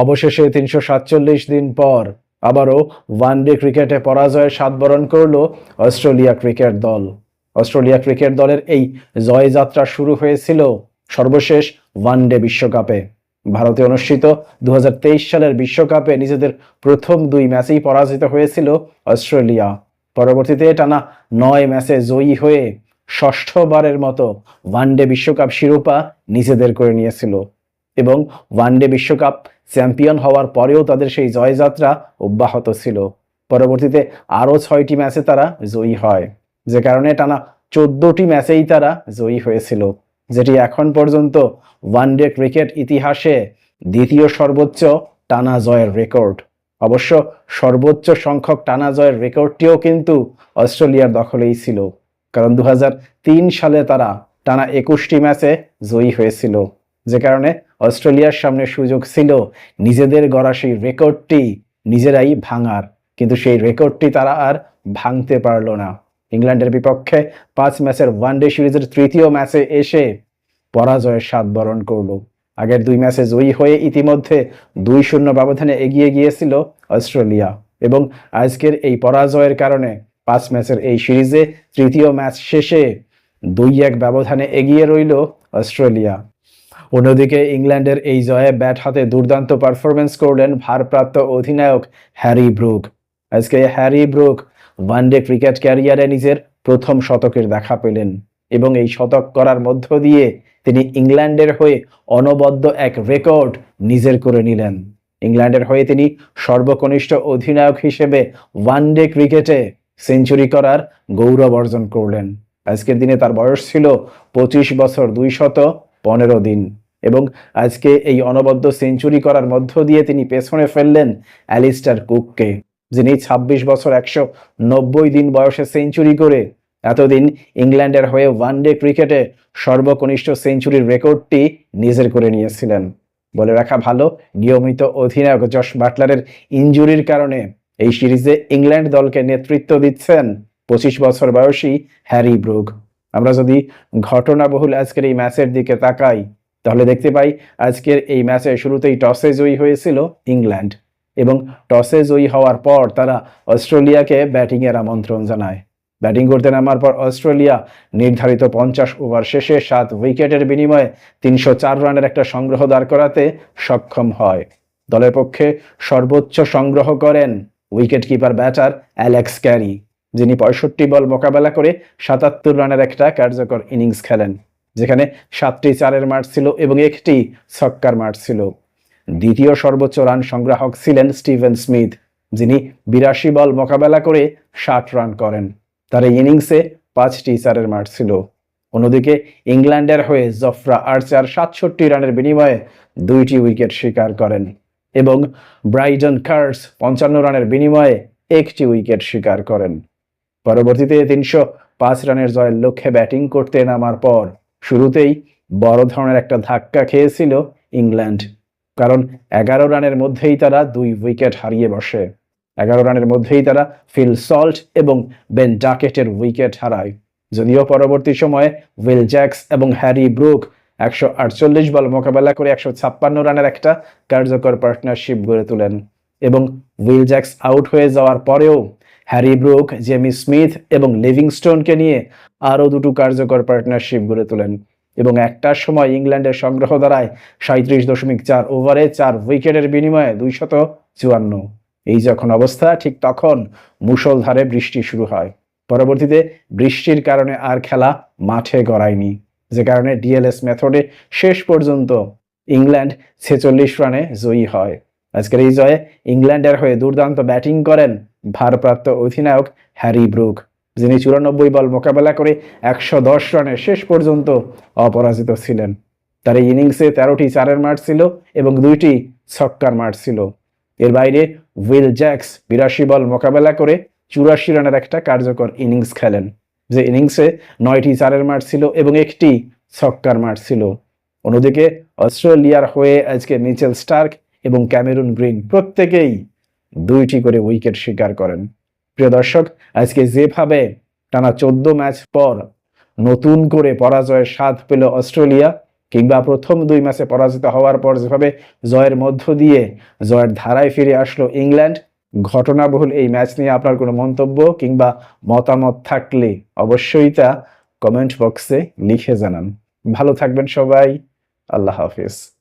অবশেষে ৩৪৭ দিন পর আবারও ওয়ানডে ক্রিকেটে পরাজয়ের স্বাদ বরণ করল অস্ট্রেলিয়া ক্রিকেট দল। অস্ট্রেলিয়া ক্রিকেট দলের এই জয়যাত্রা শুরু হয়েছিল সর্বশেষ ওয়ানডে বিশ্বকাপে। ভারতে অনুষ্ঠিত ২০২৩ সালের বিশ্বকাপে নিজেদের প্রথম ২ ম্যাচেই পরাজিত হয়েছিল অস্ট্রেলিয়া। পরবর্তীতে টানা ৯ ম্যাচে জয়ী হয়ে ষষ্ঠবারের মতো ওয়ানডে বিশ্বকাপ শিরোপা নিজেদের করে নিয়েছিল এবং ওয়ানডে বিশ্বকাপ চ্যাম্পিয়ন হওয়ার পরেও তাদের সেই জয়যাত্রা অব্যাহত ছিল। পরবর্তীতে আরও ৬টি ম্যাচে তারা জয়ী হয়, যে কারণে টানা ১৪টি ম্যাচেই তারা জয়ী হয়েছিল, যেটি এখন পর্যন্ত ওয়ানডে ক্রিকেট ইতিহাসে দ্বিতীয় সর্বোচ্চ টানা জয়ের রেকর্ড। অবশ্য সর্বোচ্চ সংখ্যক টানা জয়ের রেকর্ডটিও কিন্তু অস্ট্রেলিয়ার দখলেই ছিল, কারণ ২০০৩ সালে তারা টানা ২১টি ম্যাচে জয়ী হয়েছিল, যে কারণে অস্ট্রেলিয়ার সামনে সুযোগ ছিল নিজেদের গড়া সেই রেকর্ডটি নিজেরাই ভাঙার, কিন্তু সেই রেকর্ডটি তারা আর ভাঙতে পারল না। ইংল্যান্ডের বিপক্ষে ৫ ম্যাচের ওয়ানডে সিরিজের তৃতীয় ম্যাচে এসে পরাজয়ের স্বাদ বরণ করল। আগের ২ ম্যাচে জয়ী হয়ে ইতিমধ্যে ২-০ ব্যবধানে এগিয়ে গিয়েছিল অস্ট্রেলিয়া এবং আজকের এই পরাজয়ের কারণে ৫ ম্যাচের এই সিরিজে তৃতীয় ম্যাচ শেষে ২-১ ব্যবধানে এগিয়ে রইল অস্ট্রেলিয়া। অন্যদিকে ইংল্যান্ডের এই জয়ে ব্যাট হাতে দুর্দান্ত পারফরমেন্স করলেন ভারপ্রাপ্ত অধিনায়ক হ্যারি ব্রুক। আজকে হ্যারি ব্রুক ওয়ানডে ক্রিকেট ক্যারিয়ারে নিজের প্রথম শতকের দেখা পেলেন এবং এই শতক করার মধ্য দিয়ে তিনি ইংল্যান্ডের হয়ে অনবদ্য এক রেকর্ড নিজের করে নিলেন। ইংল্যান্ডের হয়ে তিনি সর্বকনিষ্ঠ অধিনায়ক হিসেবে ওয়ানডে ক্রিকেটে সেঞ্চুরি করার গৌরব অর্জন করলেন। আজকের দিনে তার বয়স ছিল ২৫ বছর ২১৫ দিন এবং আজকে এই অনবদ্য সেঞ্চুরি করার মধ্য দিয়ে তিনি পেছনে ফেললেন অ্যালিস্টার কুককে, যিনি ২৬ বছর ১৯০ দিন বয়সে সেঞ্চুরি করে এতদিন ইংল্যান্ডের হয়ে ওয়ানডে ক্রিকেটে সর্বকনিষ্ঠ সেঞ্চুরির রেকর্ডটি নিজের করে নিয়েছিলেন। বলে রাখা ভালো, নিয়মিত অধিনায়ক জশ বাটলারের ইনজুরির কারণে এই সিরিজে ইংল্যান্ড দলকে নেতৃত্ব দিচ্ছেন ২৫ বছর বয়সী হ্যারি ব্রুক। আমরা যদি ঘটনাবহুল আজকের এই ম্যাচের দিকে তাকাই, তাহলে দেখতে পাই আজকের এই ম্যাচে শুরুতেই টসে জয়ী হয়েছিল ইংল্যান্ড এবং টসে জয়ী হওয়ার পর তারা অস্ট্রেলিয়াকে ব্যাটিংয়ের আমন্ত্রণ জানায়। ব্যাটিং করতে নামার পর অস্ট্রেলিয়া নির্ধারিত ৫০ ওভার শেষে ৭ উইকেটের বিনিময়ে ৩০৪ রানের একটা সংগ্রহ দাঁড় করাতে সক্ষম হয়। দলের পক্ষে সর্বোচ্চ সংগ্রহ করেন wicket keeper batter Alex Carey, যিনি ৬৫ বল মোকাবেলা করে ৭৭ রানের একটা কার্যকর ইনিংস খেলেন, যেখানে ৭টি চারের মার ছিল এবং ১টি ছক্কার মার ছিল। দ্বিতীয় সর্বোচ্চ রান সংগ্রাহক ছিলেন স্টিভেন স্মিথ, যিনি ৮২ বল মোকাবেলা করে ৬০ রান করেন। তার এই ইনিংসে ৫টি চারের মার ছিল। অন্যদিকে ইংল্যান্ডের হয়ে জফরা আর্চার ৬৭ রানের বিনিময়ে ২টি উইকেট শিকার করেন এবং ব্রাইডন কার্স ৫৫ রানের বিনিময়ে ১টি উইকেট শিকার করেন। পরবর্তীতে ৩০৫ রানের জয়ের লক্ষ্যে ব্যাটিং করতে নামার পর শুরুতেই বড় ধরনের একটা ধাক্কা খেয়েছিল ইংল্যান্ড, কারণ ১১ রানের মধ্যেই তারা ২ উইকেট হারিয়ে বসে। ১১ রানের মধ্যেই তারা ফিল সল্ট এবং বেন ডাকেটের উইকেট হারায়। যদিও পরবর্তী সময়ে উইল জ্যাক্স এবং হ্যারি ব্রুক ১৪৮ বল মোকাবেলা করে ১৫৬ রানের একটা কার্যকর পার্টনারশিপ গড়ে তোলেন এবং উইল জ্যাক্স আউট হয়ে যাওয়ার পরেও হ্যারি ব্রুক জেমি স্মিথ এবং লিভিংস্টোনকে নিয়ে আরও ২টো কার্যকর পার্টনারশিপ গড়ে তোলেন এবং একটার সময় ইংল্যান্ডের সংগ্রহ দাঁড়ায় ৩৭.৪ ওভারে ৪ উইকেটের বিনিময়ে ২৫৪। এই যখন অবস্থা, ঠিক তখন মুষলধারে বৃষ্টি শুরু হয়। পরবর্তীতে বৃষ্টির কারণে আর খেলা মাঠে গড়ায়নি, যে কারণে ডিএলএস মেথডে শেষ পর্যন্ত ইংল্যান্ড ৪৬ রানে জয়ী হয়। আজকের এই জয়ে ইংল্যান্ডের হয়ে দুর্দান্ত ব্যাটিং করেন ভারপ্রাপ্ত অধিনায়ক হ্যারি ব্রুক, যিনি ৯৪ বল মোকাবেলা করে ১১০ রানে শেষ পর্যন্ত অপরাজিত ছিলেন। তার এই ইনিংসে ১৩টি চারের মার ছিল এবং ২টি ছক্কার মার ছিল। এর বাইরে উইল জ্যাক্স ৮২ বল মোকাবেলা করে ৮৪ রানের একটা কার্যকর ইনিংস খেলেন, যে ইনিংসে ৯টি চারের মার ছিল এবং ১টি ছক্কার মার ছিল। অন্যদিকে অস্ট্রেলিয়ার হয়ে আজকে মিচেল স্টার্ক এবং ক্যামেরুন গ্রিন প্রত্যেকেই ২টি করে উইকেট শিকার করেন। প্রিয় দর্শক, আজকে যেভাবে টানা ১৪ ম্যাচ পর নতুন করে পরাজয়ের স্বাদ পেল অস্ট্রেলিয়া, কিংবা প্রথম 2 ম্যাচে পরাজিত হওয়ার পর যেভাবে জয়ের মধ্য দিয়ে জয়ের ধারায় ফিরে আসলো ইংল্যান্ড, ঘটনাবহুল এই ম্যাচ নিয়ে আপনার কোনো মন্তব্য কিংবা মতামত থাকলে অবশ্যই তা কমেন্ট বক্সে লিখে জানান। ভালো থাকবেন সবাই। আল্লাহ হাফেজ।